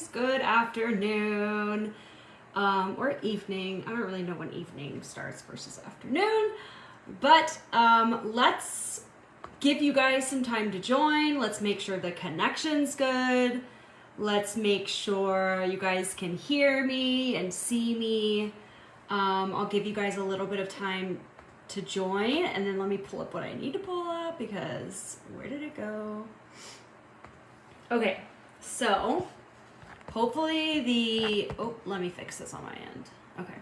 guys. Good afternoon or evening. I don't really know when evening starts versus afternoon, but let's give you guys some time to join. Let's make sure the connection's good. Let's make sure you guys can hear me and see me. I'll give you guys a little bit of time to join, and then let me pull up what I need to pull up because where did it go? Okay, so hopefully let me fix this on my end. Okay.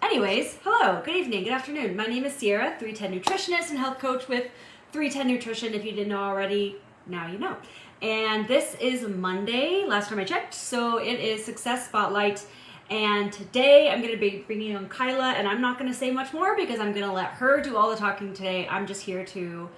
Anyways, hello, good evening, good afternoon. My name is Sierra, 310 nutritionist and health coach with 310 Nutrition. If you didn't know already, now you know. And this is Monday, last time I checked, so it is Success Spotlight. And today I'm going to be bringing on Kyla, and I'm not going to say much more because I'm going to let her do all the talking today. I'm just here to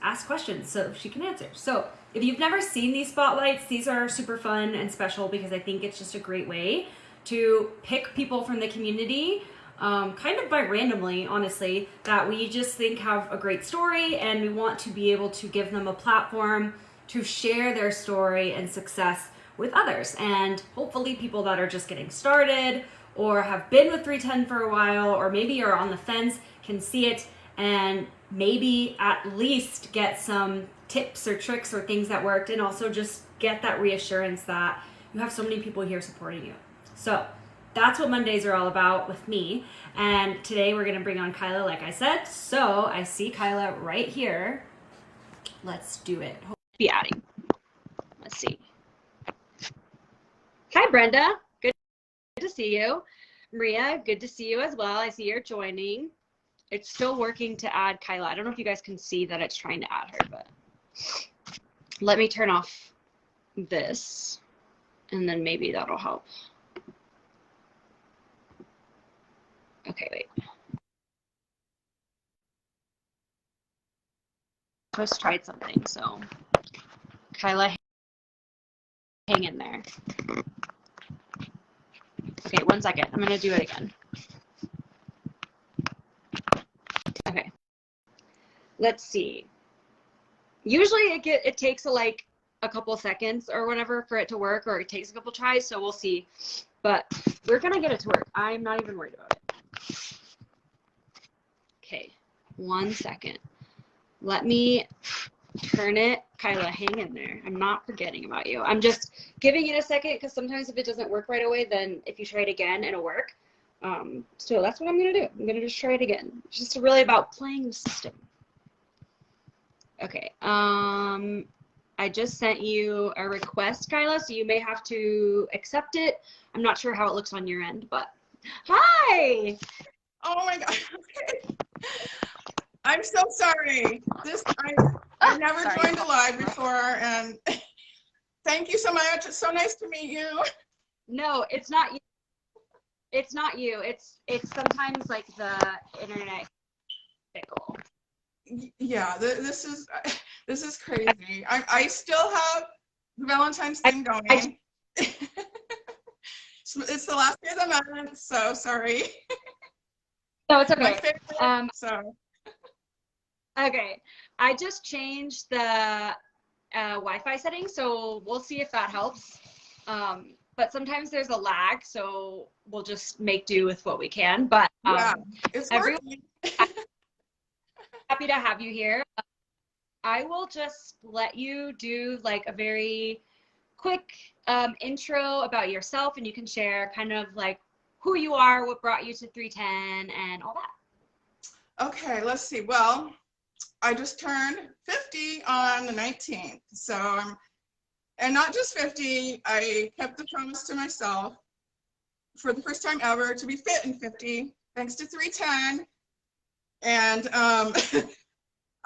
ask questions so she can answer. So if you've never seen these spotlights, these are super fun and special because I think it's just a great way to pick people from the community, kind of by randomly, honestly, that we just think have a great story, and we want to be able to give them a platform to share their story and success with others, and hopefully people that are just getting started or have been with 310 for a while, or maybe are on the fence, can see it and maybe at least get some tips or tricks or things that worked, and also just get that reassurance that you have so many people here supporting you. So that's what Mondays are all about with me, and today we're going to bring on Kyla, like I said. So I see Kyla right here. Let's do it. Be adding. Let's see. Hi, Brenda. Good to see you. Maria, good to see you as well. I see you're joining. It's still working to add Kyla. I don't know if you guys can see that it's trying to add her, but let me turn off this, and then maybe that'll help. Okay, wait. Just tried something, so Kyla, hang in there. Okay, 1 second. I'm gonna do it again. Okay. Let's see. Usually it takes a couple seconds or whatever for it to work, or it takes a couple tries, so we'll see. But we're gonna get it to work. I'm not even worried about it. Okay, 1 second. Let me turn it. Kyla, hang in there. I'm not forgetting about you. I'm just giving it a second because sometimes if it doesn't work right away, then if you try it again, it'll work. So that's what I'm going to do. I'm going to just try it again. It's just really about playing the system. Okay. I just sent you a request, Kyla, so you may have to accept it. I'm not sure how it looks on your end, but hi. Oh my God. I'm so sorry. I've never joined a live before, and thank you so much. It's so nice to meet you. No, it's not you. It's not you. It's sometimes like the internet fickle. Yeah, this is crazy. I still have the Valentine's thing going. It's the last day of the month, so sorry. No, it's okay. My favorite, so. Okay, I just changed the Wi-Fi settings, so we'll see if that helps. But sometimes there's a lag, so we'll just make do with what we can. But yeah, it's working. Happy to have you here. I will just let you do like a very quick intro about yourself, and you can share kind of like who you are, what brought you to 310, and all that. Okay, let's see. Well, I just turned 50 on the 19th, so and not just 50, I kept the promise to myself for the first time ever to be fit in 50, thanks to 310. And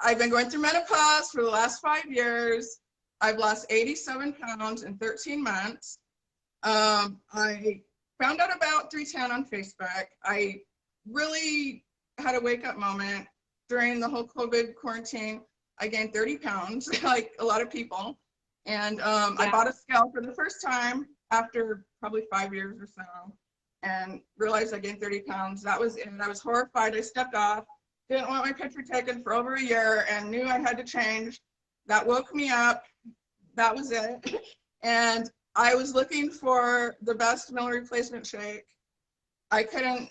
I've been going through menopause for the last 5 years. I've lost 87 pounds in 13 months. I found out about 310 on Facebook. I really had a wake-up moment during the whole COVID quarantine. I gained 30 pounds, like a lot of people. And yeah. I bought a scale for the first time after probably 5 years or so, and realized I gained 30 pounds. That was it. I was horrified. I stepped off, didn't want my picture taken for over a year, and knew I had to change. That woke me up. That was it. And I was looking for the best meal replacement shake. I didn't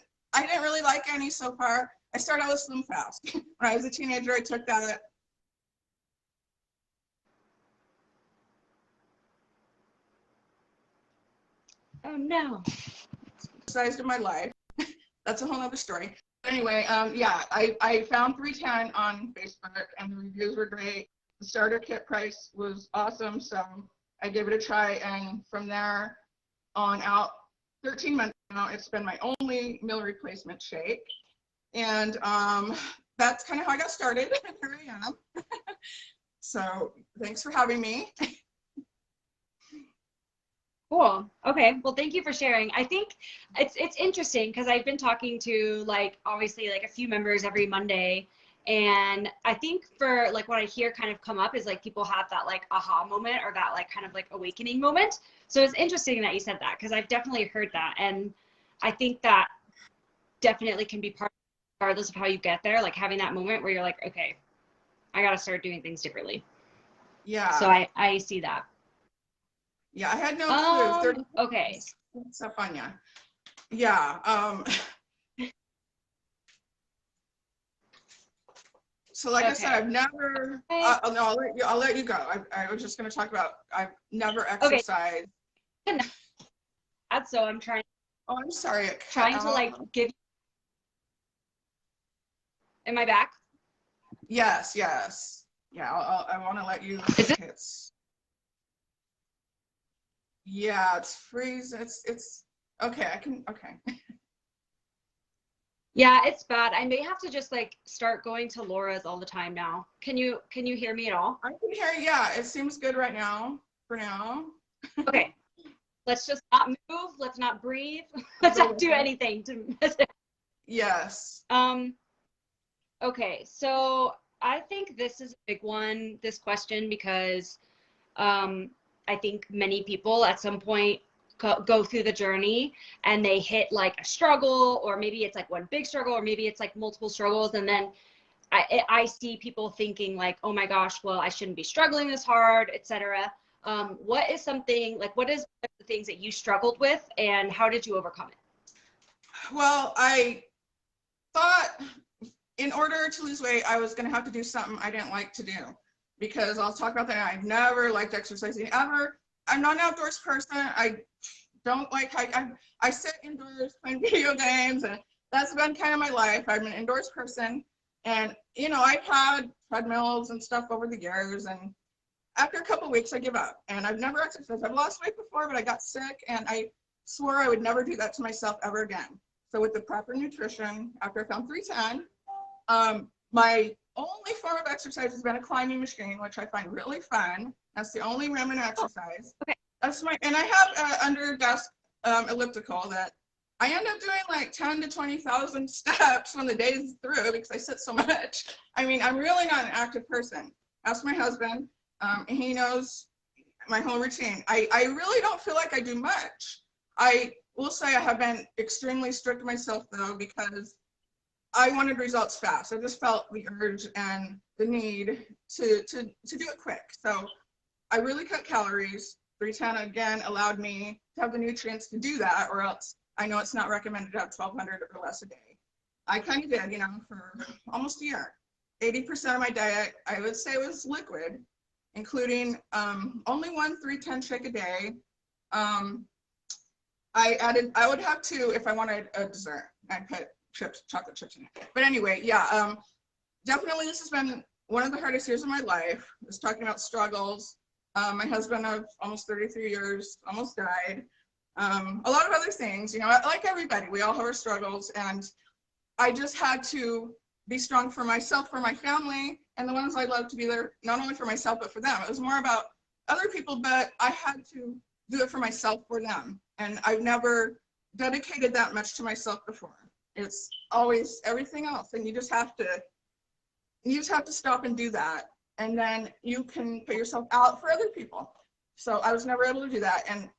really like any so far. I started out with Slim Fast. When I was a teenager, I took that. Oh no. Sized in my life. That's a whole other story. Anyway, yeah, I found 310 on Facebook and the reviews were great. The starter kit price was awesome, so I gave it a try, and from there on out, 13 months now, it's been my only meal replacement shake. And that's kind of how I got started. Here I am. So thanks for having me. Cool. Okay. Well, thank you for sharing. I think it's interesting because I've been talking to like obviously like a few members every Monday, and I think for like what I hear kind of come up is like people have that like aha moment or that like kind of like awakening moment. So it's interesting that you said that because I've definitely heard that, and I think that definitely can be part regardless of how you get there, like having that moment where you're like, okay, I got to start doing things differently. Yeah. So I see that. Yeah, I had no clue. Okay. What's up on ya? Yeah. So like I said, I've never. No, I'll let you go. I was just going to talk about. I've never exercised. Okay. So I'm trying. Oh, I'm sorry. Trying to like give. Am I back? Yes. Yes. Yeah. I want to let you. Yeah, it's freezing. It's okay. I can. Okay. Yeah, it's bad. I may have to just like start going to Laura's all the time now. Can you hear me at all? I can hear. Yeah, it seems good right now. For now. Okay. Let's just not move. Let's not breathe. Let's not do anything to. Yes. Okay, so I think this is a big one. This question because I think many people at some point go through the journey and they hit like a struggle, or maybe it's like one big struggle, or maybe it's like multiple struggles. And then I see people thinking like, oh my gosh, well, I shouldn't be struggling this hard, etc. What is something like, what is the things that you struggled with and how did you overcome it? Well, I thought in order to lose weight, I was going to have to do something I didn't like to do. Because I'll talk about that. I've never liked exercising ever. I'm not an outdoors person. I don't like hiking. I sit indoors playing video games, and that's been kind of my life. I'm an indoors person, and you know I've had treadmills and stuff over the years, and after a couple of weeks I give up. And I've never exercised. I've lost weight before, but I got sick, and I swore I would never do that to myself ever again. So with the proper nutrition, after I found 310, my only form of exercise has been a climbing machine, which I find really fun. That's the only remnant exercise. Okay. And I have an under desk elliptical that I end up doing like 10 to 20,000 steps when the day's through because I sit so much. I mean, I'm really not an active person. Ask my husband. He knows my whole routine. I really don't feel like I do much. I will say I have been extremely strict with myself though, because I wanted results fast. I just felt the urge and the need to do it quick. So I really cut calories. 310 again allowed me to have the nutrients to do that, or else I know it's not recommended to have 1,200 or less a day. I kind of did, you know, for almost a year. 80% of my diet, I would say, was liquid, including only one 310 shake a day. I would have two if I wanted a dessert. I'd put chocolate chips in it. But anyway, yeah, definitely this has been one of the hardest years of my life. I was talking about struggles. My husband of almost 33 years almost died. A lot of other things, you know, like everybody, we all have our struggles. And I just had to be strong for myself, for my family, and the ones I love to be there, not only for myself, but for them. It was more about other people, but I had to do it for myself, for them. And I've never dedicated that much to myself before. It's always everything else, and you just have to stop and do that, and then you can put yourself out for other people. So I was never able to do that, and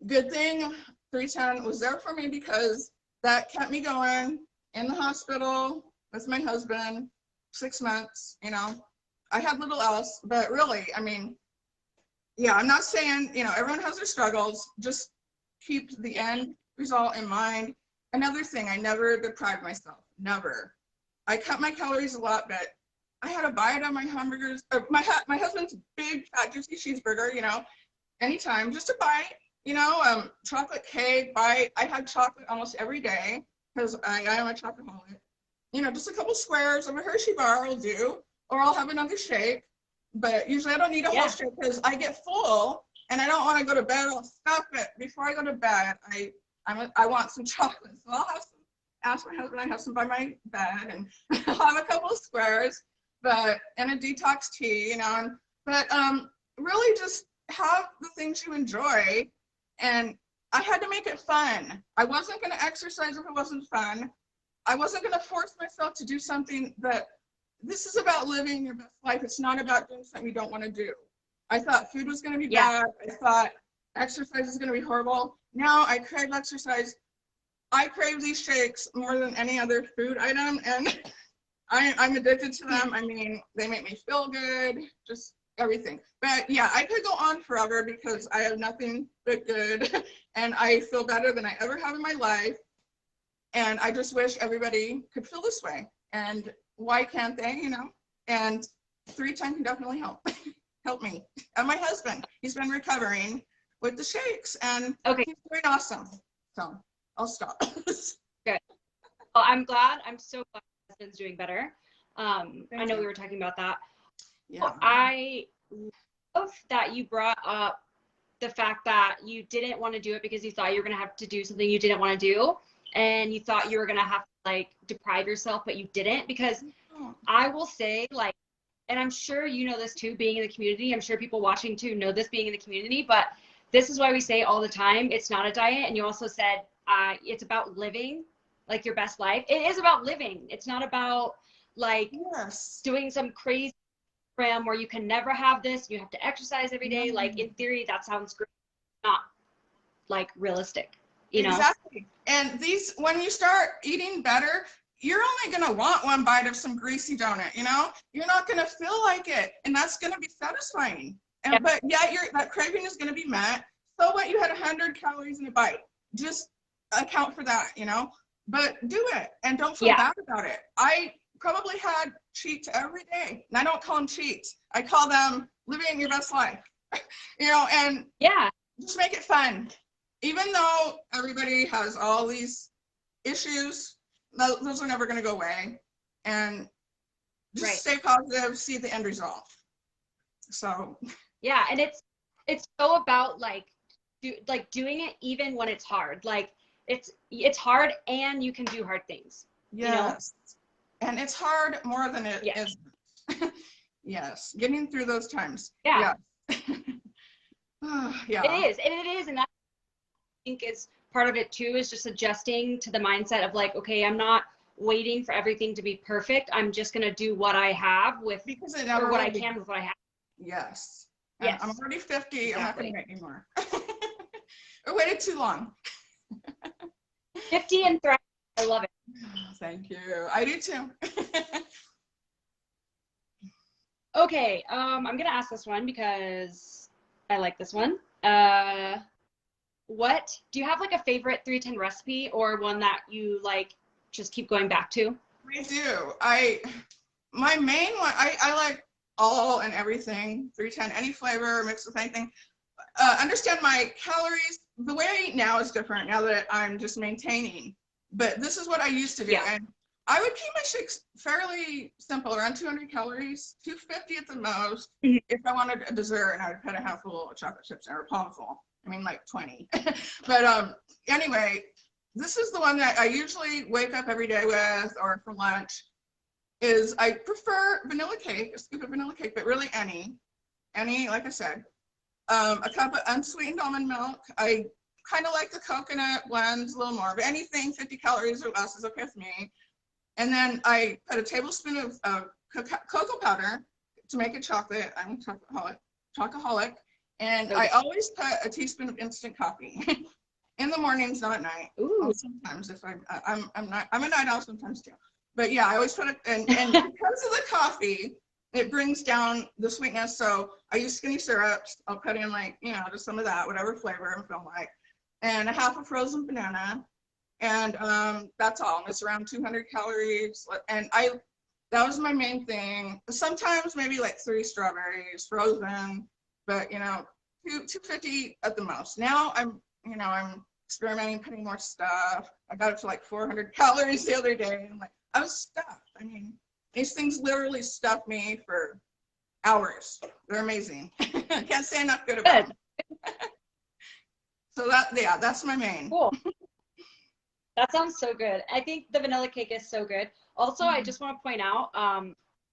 good thing 310 was there for me, because that kept me going in the hospital with my husband 6 months. You know, I had little else, but really, I mean, yeah, I'm not saying, everyone has their struggles. Just keep the end result in mind. Another thing, I never deprived myself. Never. I cut my calories a lot, but I had a bite on my hamburgers. My husband's big fat juicy cheeseburger, anytime, just a bite. Chocolate cake, bite. I had chocolate almost every day because I am a chocoholic. Just a couple squares of a Hershey bar will do, or I'll have another shake. But usually I don't need a whole shake because I get full and I don't want to go to bed. I'll stop it before I go to bed. I want some chocolate, so I'll have some. Ask my husband. I have some by my bed, and I'll have a couple of squares, and a detox tea, but really just have the things you enjoy. And I had to make it fun. I wasn't going to exercise if it wasn't fun. I wasn't going to force myself to do something that. This is about living your best life. It's not about doing something you don't want to do. I thought food was going to be bad. I thought exercise is going to be horrible. Now I crave exercise. I crave these shakes more than any other food item, and I'm addicted to them. I mean, they make me feel good, just everything. But yeah, I could go on forever because I have nothing but good, and I feel better than I ever have in my life. And I just wish everybody could feel this way. And why can't they, And 310 can definitely help me. And my husband, he's been recovering with the shakes, and he's doing awesome. So I'll stop. Good. Well, I'm so glad my husband's doing better. I know we were talking about that. Yeah. Well, I love that you brought up the fact that you didn't want to do it because you thought you were going to have to do something you didn't want to do. And you thought you were going to have to deprive yourself, but you didn't, because I will say and I'm sure you know this too, being in the community, I'm sure people watching too know this, being in the community, but this is why we say all the time, it's not a diet. And you also said, it's about living your best life. It is about living. It's not about doing some crazy program where you can never have this. You have to exercise every day. In theory, that sounds great. Not realistic. Exactly. And when you start eating better, you're only going to want one bite of some greasy donut, You're not going to feel like it, and that's going to be satisfying. But that craving is going to be met. So what? You had 100 calories in a bite. Just account for that, But do it, and don't feel bad about it. I probably had cheats every day, and I don't call them cheats. I call them living your best life, and just make it fun. Even though everybody has all these issues, those are never going to go away. And just stay positive, see the end result. So. Yeah, and it's so about doing it even when it's hard. It's hard, and you can do hard things. Yes. And it's hard more than it is. Yes. Getting through those times. Yeah. Yeah. It is. And that, I think, is part of it too, is just adjusting to the mindset of okay, I'm not waiting for everything to be perfect. I'm just going to do what I have with what I can with what I have. Yes. I'm already 50. Exactly. I'm not going to make any more. I waited too long. 50 and thriving. I love it. Thank you. I do too. Okay. I'm going to ask this one because I like this one. What do you have a favorite 310 recipe, or one that you just keep going back to? I do. My main one, I like all and everything, 310, any flavor, mixed with anything. Understand my calories. The way I eat now is different now that I'm just maintaining, but this is what I used to do. Yeah. And I would keep my shakes fairly simple, around 200 calories, 250 at the most. Mm-hmm. If I wanted a dessert, and I would put a handful of chocolate chips or a palm full. 20. But anyway, this is the one that I usually wake up every day with, or for lunch. Is I prefer vanilla cake, a scoop of vanilla cake, but really any, like I said. A cup of unsweetened almond milk. I kind of like the coconut blends a little more, but anything 50 calories or less is okay with me. And then I put a tablespoon of cocoa powder to make it chocolate. I'm a chocoholic. And I always put a teaspoon of instant coffee in the mornings, not at night. Ooh. Sometimes if I'm a night owl sometimes too. But yeah, I always put it, and because of the coffee, it brings down the sweetness. So I use skinny syrups. I'll put in like, you know, just some of that, whatever flavor I'm feeling like, and a half a frozen banana. And that's all. It's around 200 calories. And that was my main thing. Sometimes maybe like 3 strawberries frozen, but you know, 250 at the most. Now I'm experimenting, putting more stuff. I got it to like 400 calories the other day. I'm like, I was stuffed. I mean, these things literally stuff me for hours. They're amazing. I can't say enough good about them. So that's my main. Cool. That sounds so good. I think the vanilla cake is so good. Also, I just want to point out,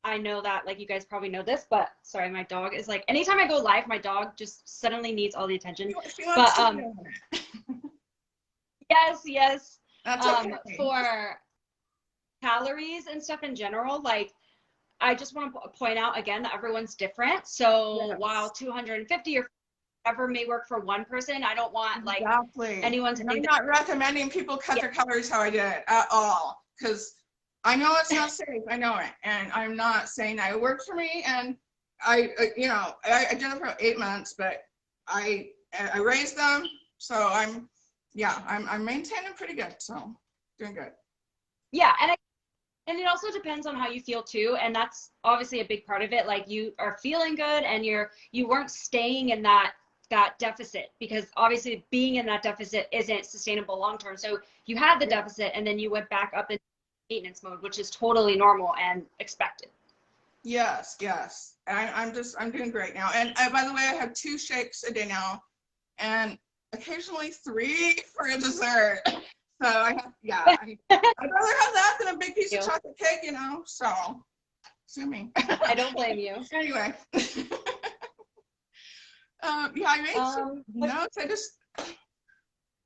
I know that like you guys probably know this, but sorry, my dog is like, anytime I go live, my dog just suddenly needs all the attention. But yes. That's okay. For calories and stuff in general, like I just want to point out again that everyone's different. So while 250 or whatever may work for one person, I don't want like anyone to think. I'm not recommending people cut their calories how I did it at all, because I know it's not safe. I know it, and I'm not saying that it worked for me. And I did it for 8 months, but I raised them, so I'm maintaining pretty good. So doing good. Yeah, and it also depends on how you feel too, and that's obviously a big part of it. Like you are feeling good, and you weren't staying in that deficit, because obviously being in that deficit isn't sustainable long term. So you had the deficit, and then you went back up in maintenance mode, which is totally normal and expected. Yes. I'm doing great now. And by the way, I have 2 shakes a day now, and occasionally 3 for a dessert. So I'd rather have that than a big piece of chocolate cake, you know. So sue me. I don't blame you. Anyway. I made some notes.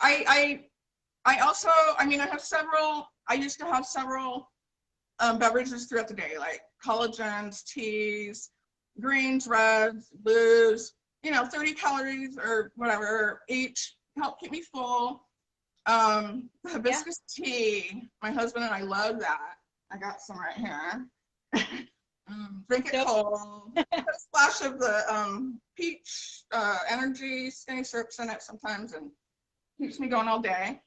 I also, I mean, I used to have several beverages throughout the day, like collagens, teas, greens, reds, blues, 30 calories or whatever each, help keep me full. Hibiscus tea, my husband and I love that. I got some right here. Drink it cold. Put a splash of the peach energy skinny syrups in it sometimes, and keeps me going all day.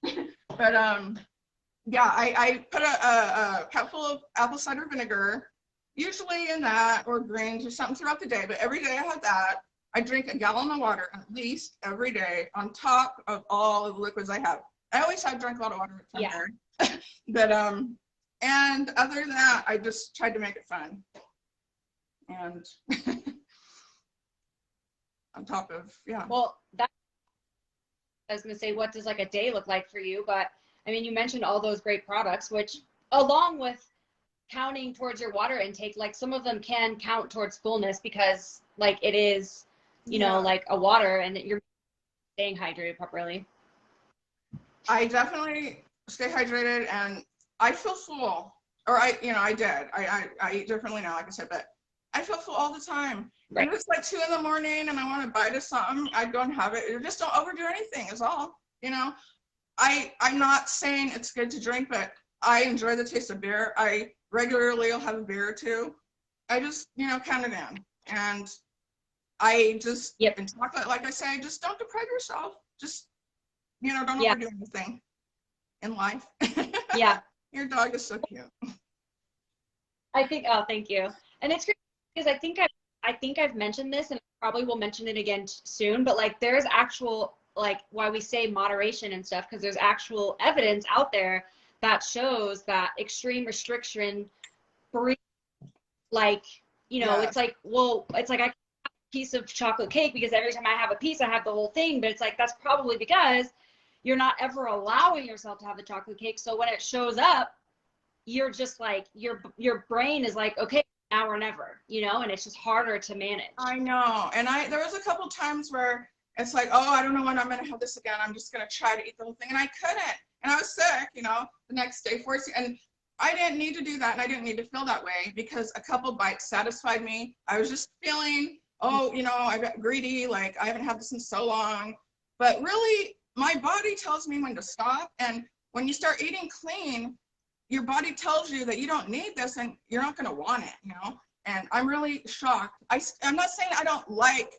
But I put a cupful of apple cider vinegar, usually in that, or greens or something throughout the day. But every day I have that. I drink a gallon of water at least every day, on top of all of the liquids I have. I always have drank a lot of water at dinner. But and other than that, I just tried to make it fun. And on top of, Well, that, I was going to say, what does like a day look like for you? But I mean, you mentioned all those great products, which along with counting towards your water intake, like some of them can count towards fullness, because like it is, you know, like a water, and you're staying hydrated properly. I definitely stay hydrated, and I feel full, or I did. I eat differently now, like I said, but I feel full all the time. Right. If it's like 2 a.m. and I want to bite of something, I'd go and have it. Just don't overdo anything is all, I'm not saying it's good to drink, but I enjoy the taste of beer. I regularly will have a beer or 2. I just, count it in. And I just, in chocolate, like I say, just don't deprive yourself. Just, don't overdo anything in life. Yeah. Your dog is so cute. I think, oh, thank you. And it's great because I think I've mentioned this, and I probably will mention it again soon, but like there's actual, like why we say moderation and stuff, because there's actual evidence out there that shows that extreme restriction brings, like, it's like, well, it's like I have a piece of chocolate cake because every time I have a piece, I have the whole thing, but it's like, that's probably because you're not ever allowing yourself to have the chocolate cake. So when it shows up, you're just like, your brain is like, okay, now or never, and it's just harder to manage. I know. And there was a couple times where it's like, oh, I don't know when I'm going to have this again. I'm just going to try to eat the whole thing. And I couldn't. And I was sick, the next day, and I didn't need to do that. And I didn't need to feel that way, because a couple bites satisfied me. I was just feeling, I got greedy. Like I haven't had this in so long, but really my body tells me when to stop. And when you start eating clean, your body tells you that you don't need this and you're not going to want it, And I'm really shocked. I'm not saying I don't like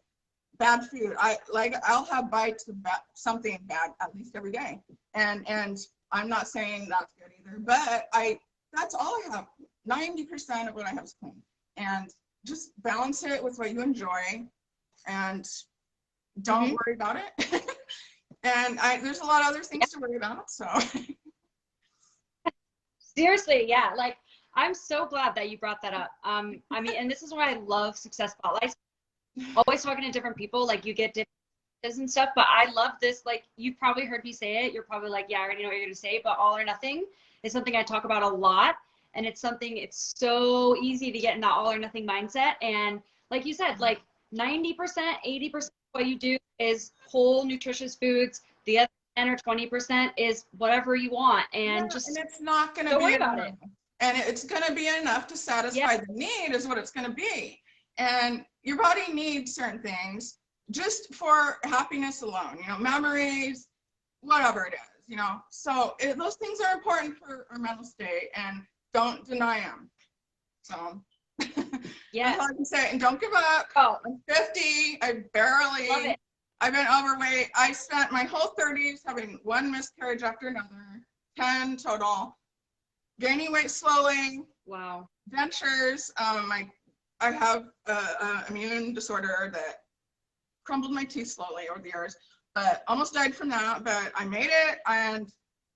bad food. I'll have bites of something bad at least every day. And I'm not saying that's good either, but that's all I have. 90% of what I have is clean. And just balance it with what you enjoy and don't worry about it. And there's a lot of other things to worry about, so. Seriously, yeah. Like, I'm so glad that you brought that up. I mean, and this is why I love Success Spotlights. Always talking to different people, like you get different and stuff, but I love this. Like, you've probably heard me say it. You're probably like, yeah, I already know what you're going to say, but all or nothing is something I talk about a lot. And it's so easy to get in that all or nothing mindset. And like you said, like 90%, 80% of what you do is whole nutritious foods. The other 10 or 20% is whatever you want. And and it's not going to be worry enough. about it. And it's going to be enough to satisfy the need is what it's going to be. And your body needs certain things just for happiness alone, memories, whatever it is, So those things are important for our mental state, and don't deny them. So that's all I can say. And don't give up. Oh, I'm 50. I've been overweight. I spent my whole 30s having one miscarriage after another, 10 total, gaining weight slowly. wow. Dentures. I have an immune disorder that crumbled my teeth slowly over the years, but almost died from that. But I made it, and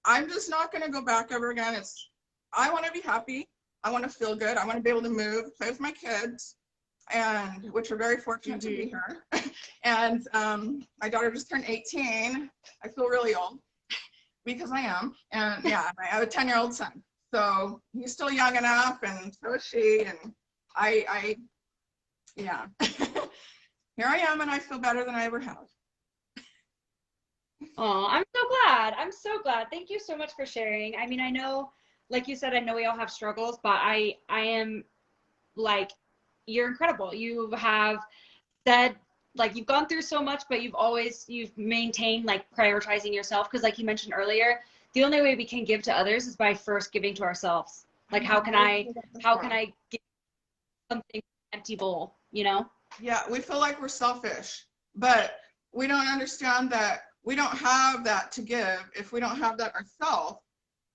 I'm just not going to go back ever again. I want to be happy. I want to feel good. I want to be able to move, play with my kids, and which are very fortunate to be here. And my daughter just turned 18. I feel really old because I am. And yeah, I have a 10-year-old son. So he's still young enough, and so is she. And yeah. Here I am, and I feel better than I ever have. Oh, I'm so glad. I'm so glad. Thank you so much for sharing. I mean, I know, like you said, I know we all have struggles, but I am like, you're incredible. You have said, like, you've gone through so much, but you've maintained like prioritizing yourself. Cause like you mentioned earlier, the only way we can give to others is by first giving to ourselves. Like, how can I give something empty bowl, Yeah, we feel like we're selfish, but we don't understand that we don't have that to give if we don't have that ourselves.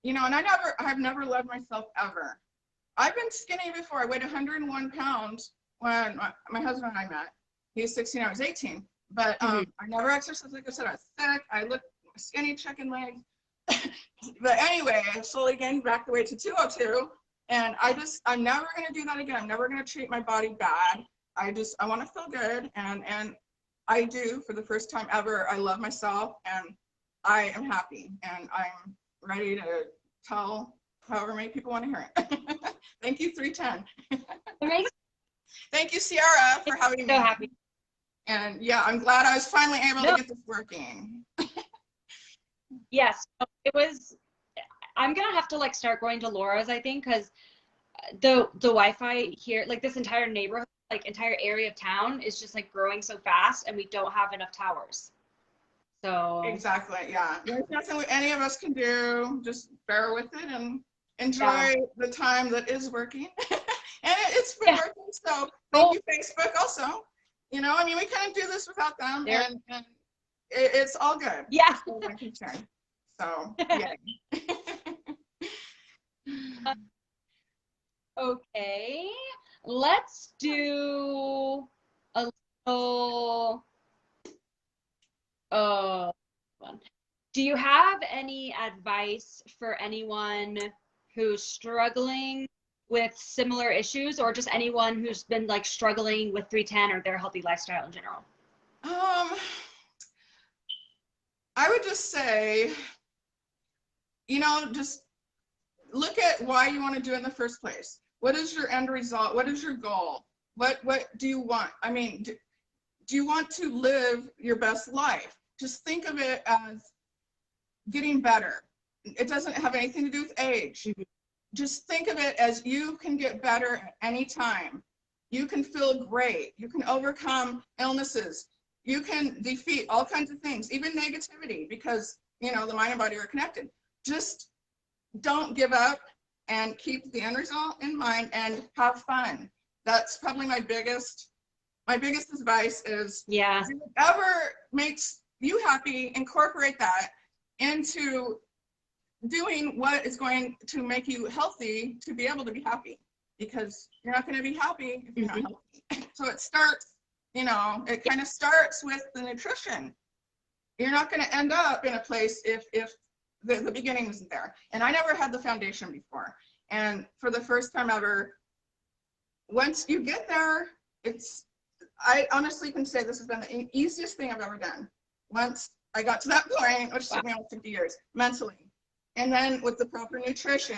And I've never loved myself ever. I've been skinny before. I weighed 101 pounds when my husband and I met. He was 16, I was 18. But I never exercised. Like I said, I was sick. I looked skinny, chicken legs. But anyway, I slowly gained back the weight to 202. And I'm never going to do that again. I'm never going to treat my body bad. I want to feel good. And I do, for the first time ever. I love myself, and I am happy. And I'm ready to tell however many people want to hear it. Thank you, 310. Thank you, Sierra, for having me. So happy. And yeah, I'm glad I was finally able to get this working. Yes, it was. I'm gonna have to like start going to Laura's, I think, because the Wi-Fi here, like this entire neighborhood, like entire area of town, is just like growing so fast, and we don't have enough towers. So exactly, yeah. There's nothing any of us can do. Just bear with it and enjoy the time that is working. And it's been working. So thank you, Facebook, also. We couldn't do this without them, and it's all good. Yeah. As far as I'm concerned. So yeah. Okay, let's do a little. Do you have any advice for anyone who's struggling with similar issues, or just anyone who's been like struggling with 310 or their healthy lifestyle in general? I would just say, just look at why you want to do it in the first place. What is your end result? What is your goal? What do you want? I mean, do you want to live your best life? Just think of it as getting better. It doesn't have anything to do with age. Just think of it as you can get better at any time. You can feel great. You can overcome illnesses. You can defeat all kinds of things, even negativity, because, the mind and body are connected. Just don't give up and keep the end result in mind and have fun. That's probably my biggest advice is, Yeah. whatever makes you happy, incorporate that into doing what is going to make you healthy to be able to be happy, because you're not going to be happy if you're not healthy. So it starts, it kind of starts with the nutrition. You're not going to end up in a place if the beginning isn't there. And I never had the foundation before. And for the first time ever, once you get there, I honestly can say this has been the easiest thing I've ever done. Once I got to that point, which took me almost 50 years, mentally. And then with the proper nutrition,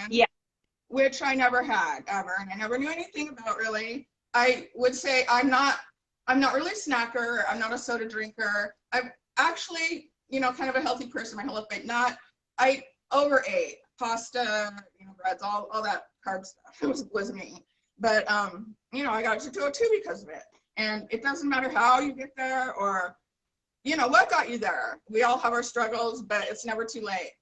which I never had ever, and I never knew anything about really. I would say I'm not really a snacker. I'm not a soda drinker. I'm actually, kind of a healthy person my whole life. I overate pasta, breads, all that carb stuff was me. But I got to 202 because of it. And it doesn't matter how you get there or what got you there. We all have our struggles, but it's never too late.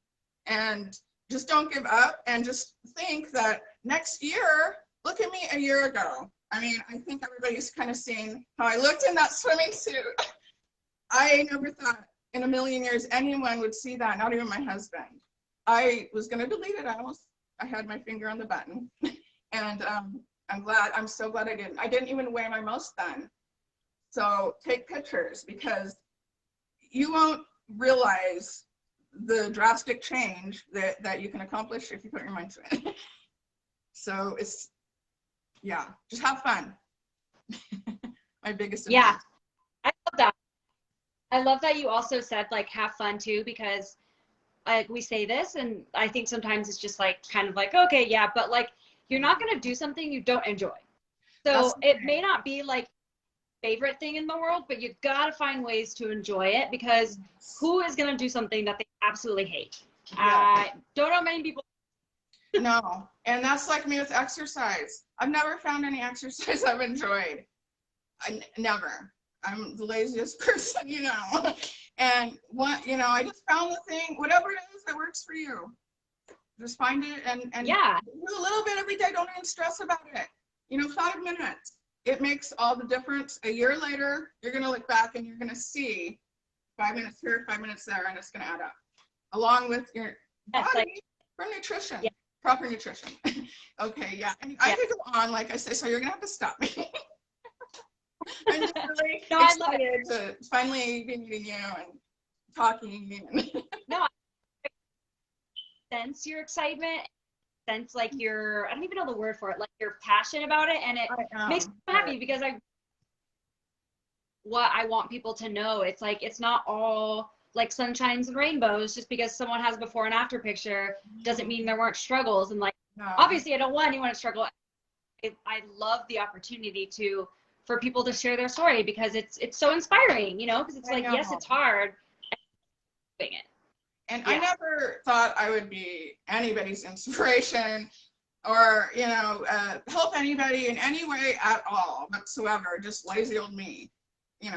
And just don't give up, and just think that next year, look at me a year ago. I mean, I think everybody's kind of seen how I looked in that swimming suit. I never thought in a million years anyone would see that, not even my husband. I was going to delete it. I had my finger on the button. And I'm so glad I didn't. I didn't even weigh my most then. So take pictures, because you won't realize the drastic change that you can accomplish if you put your mind to it. So just have fun. My biggest advice. Yeah, I love that. I love that you also said like have fun too, because we say this, and I think sometimes it's just like kind of like, okay, yeah, but like you're not going to do something you don't enjoy. So it may not be like favorite thing in the world, but you got to find ways to enjoy it, because who is going to do something that they absolutely hate? Don't know many people. No, and that's like me with exercise. I've never found any exercise I've enjoyed. Never. I'm the laziest person, and I just found the thing, whatever it is that works for you. Just find it and do a little bit every day. Don't even stress about it. 5 minutes. It makes all the difference. A year later, you're going to look back and you're going to see 5 minutes here, 5 minutes there, and it's going to add up. Along with your body for nutrition, proper nutrition. Okay, yeah. And I could go on, like I say, so you're going to have to stop me. I'm just really excited to finally be meeting you and talking. No, I sense your excitement, sense like I don't even know the word for it, like you're passionate about it, and it makes me happy, because what I want people to know, it's like it's not all like sunshines and rainbows. Just because someone has a before and after picture doesn't mean there weren't struggles. And like obviously I don't want anyone to struggle. I love the opportunity for people to share their story, because it's so inspiring, because it's like, yes, it's hard, doing it. And I never thought I would be anybody's inspiration or, help anybody in any way at all whatsoever. Just lazy old me,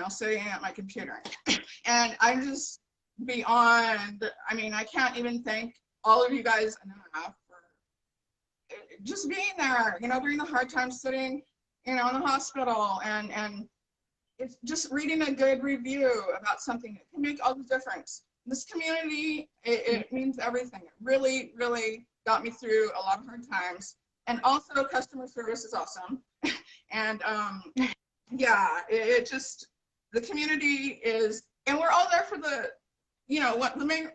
sitting at my computer. And I'm just beyond, I can't even thank all of you guys enough for just being there, during the hard times, sitting, in the hospital, and it's just reading a good review about something that can make all the difference. This community, it means everything. It really, really got me through a lot of hard times. And also customer service is awesome. And it just, the community is, and we're all there for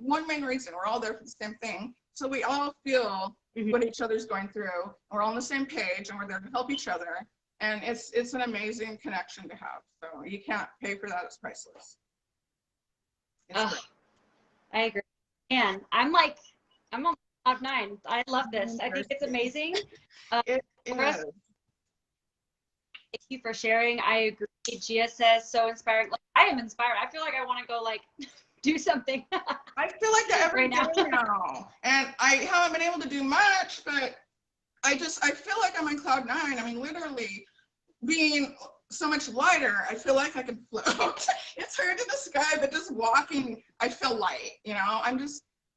one main reason. We're all there for the same thing. So we all feel what each other's going through. We're all on the same page, and we're there to help each other. And it's an amazing connection to have. So you can't pay for that. It's priceless. I agree. And I'm on cloud 9. I love this. I think it's amazing. It is. Thank you for sharing. I agree. Gia says so inspiring. Like, I am inspired. I feel like I want to go do something. I feel like that every day now. And I haven't been able to do much, but I feel like I'm on cloud 9. Literally being so much lighter, I feel like I can float. It's hard in the sky, but just walking, I feel light,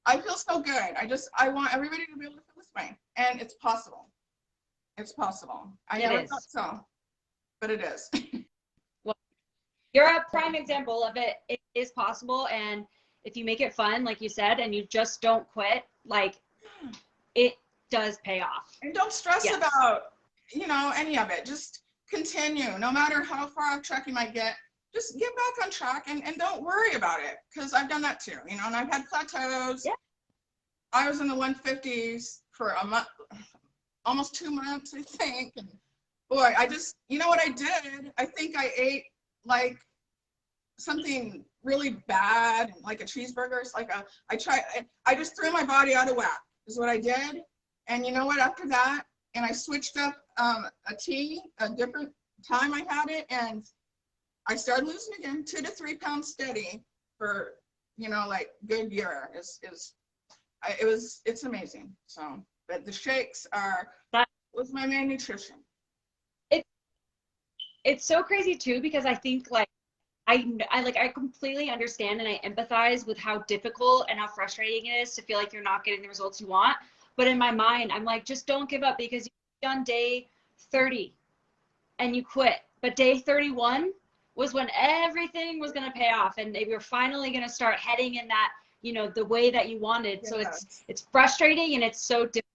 I feel so good. I want everybody to be able to feel this way. And it's possible. It's possible. I never thought so. but it is. Well, you're a prime example of it. It is possible. And if you make it fun, like you said, and you just don't quit, like it does pay off. And don't stress about, any of it. Just continue. No matter how far off track you might get, just get back on track and don't worry about it. Because I've done that too, and I've had plateaus. Yeah. I was in the 150s for a month, almost 2 months, I think. And boy, I just, what I did? I think I ate like something really bad, like a cheeseburger. It's like I just threw my body out of whack is what I did. And you know what, after that, and I switched up a different time I had it, and I started losing again, 2 to 3 pounds steady for, like good year it's amazing. So, but the shakes was my main nutrition. It's so crazy too, because I think like, I completely understand and I empathize with how difficult and how frustrating it is to feel like you're not getting the results you want. But in my mind, I'm like, just don't give up, because you're on day 30 and you quit. But day 31 was when everything was going to pay off, and we were finally going to start heading in that, the way that you wanted. So it's frustrating and it's so difficult.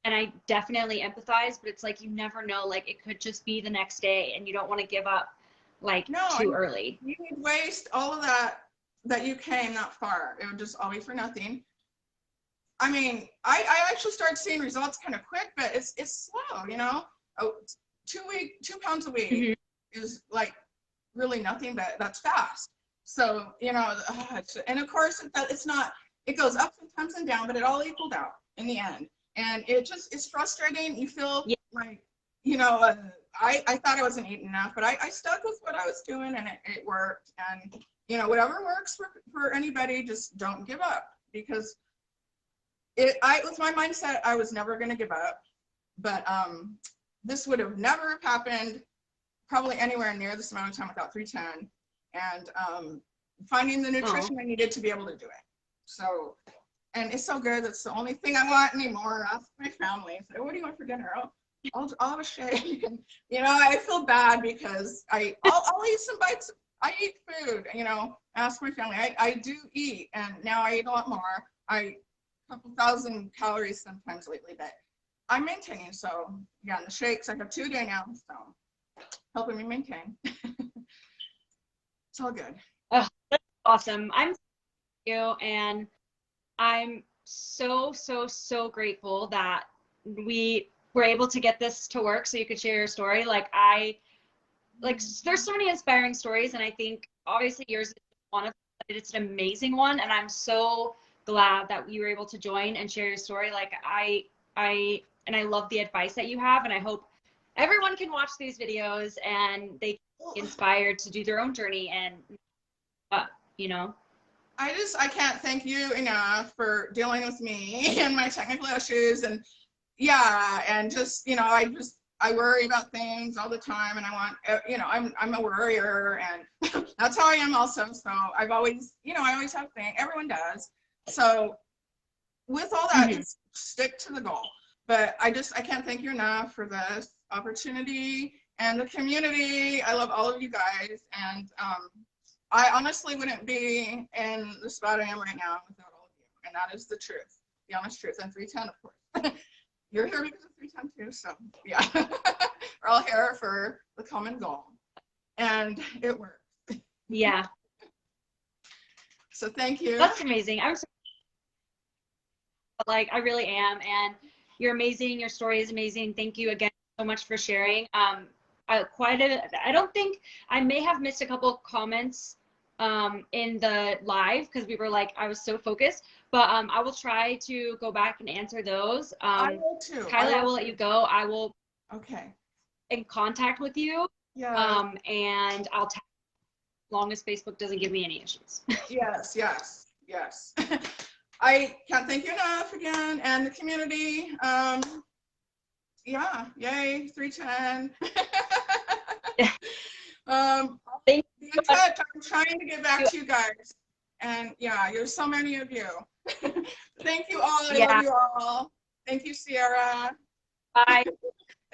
And I definitely empathize, but it's like, you never know, like it could just be the next day and you don't want to give up like too early. You would waste all of that you came that far. It would just all be for nothing. I mean, I actually started seeing results kind of quick, but it's slow, 2 pounds a week is like really nothing, but that's fast. So, and of course it's not, it goes up sometimes and down, but it all equaled out in the end. And it's frustrating. You feel like, I thought I wasn't eating enough, but I stuck with what I was doing, and it worked. And, whatever works for anybody, just don't give up, because with my mindset, I was never going to give up, but this would have never happened probably anywhere near this amount of time without 310 and finding the nutrition I needed to be able to do it. So, and it's so good. That's the only thing I want anymore. Ask my family. Say, what do you want for dinner? I'll have a shake. And, I feel bad because I'll eat some bites. I eat food, ask my family. I do eat, and now I eat a lot more. A couple thousand calories sometimes lately, but I'm maintaining. So yeah, and the shakes, I have 2 a day now, so helping me maintain. It's all good. Oh, that's awesome. I'm you, and I'm so grateful that we were able to get this to work so you could share your story. There's so many inspiring stories, and I think obviously yours is one of them, but it's an amazing one, and I'm so glad that you were able to join and share your story. I love the advice that you have, and I hope everyone can watch these videos and they get inspired to do their own journey and I can't thank you enough for dealing with me and my technical issues, and just I worry about things all the time, and I want I'm a worrier, and that's how I am also. So I've always I always have things, everyone does. So with all that, just stick to the goal. But I can't thank you enough for this opportunity and the community. I love all of you guys, and I honestly wouldn't be in the spot I am right now without all of you, and that is the truth, the honest truth. And 310, of course. You're here because of 310 too, so yeah. We're all here for the common goal, and it works. Yeah. So thank you. That's amazing. I really am, and you're amazing. Your story is amazing. Thank you again so much for sharing. I don't think I may have missed a couple of comments in the live because I was so focused, but I will try to go back and answer those. I will too. Kyla, I will let you go. I will in contact with you. Yeah. And I'll tag as long as Facebook doesn't give me any issues. Yes. I can't thank you enough again, and the community. Yay, 310. Thank you. In touch. I'm trying to get back to you guys, and there's so many of you. Thank you all. I love you all. Thank you, Sierra. Bye.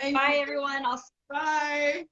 Bye, everyone. Bye.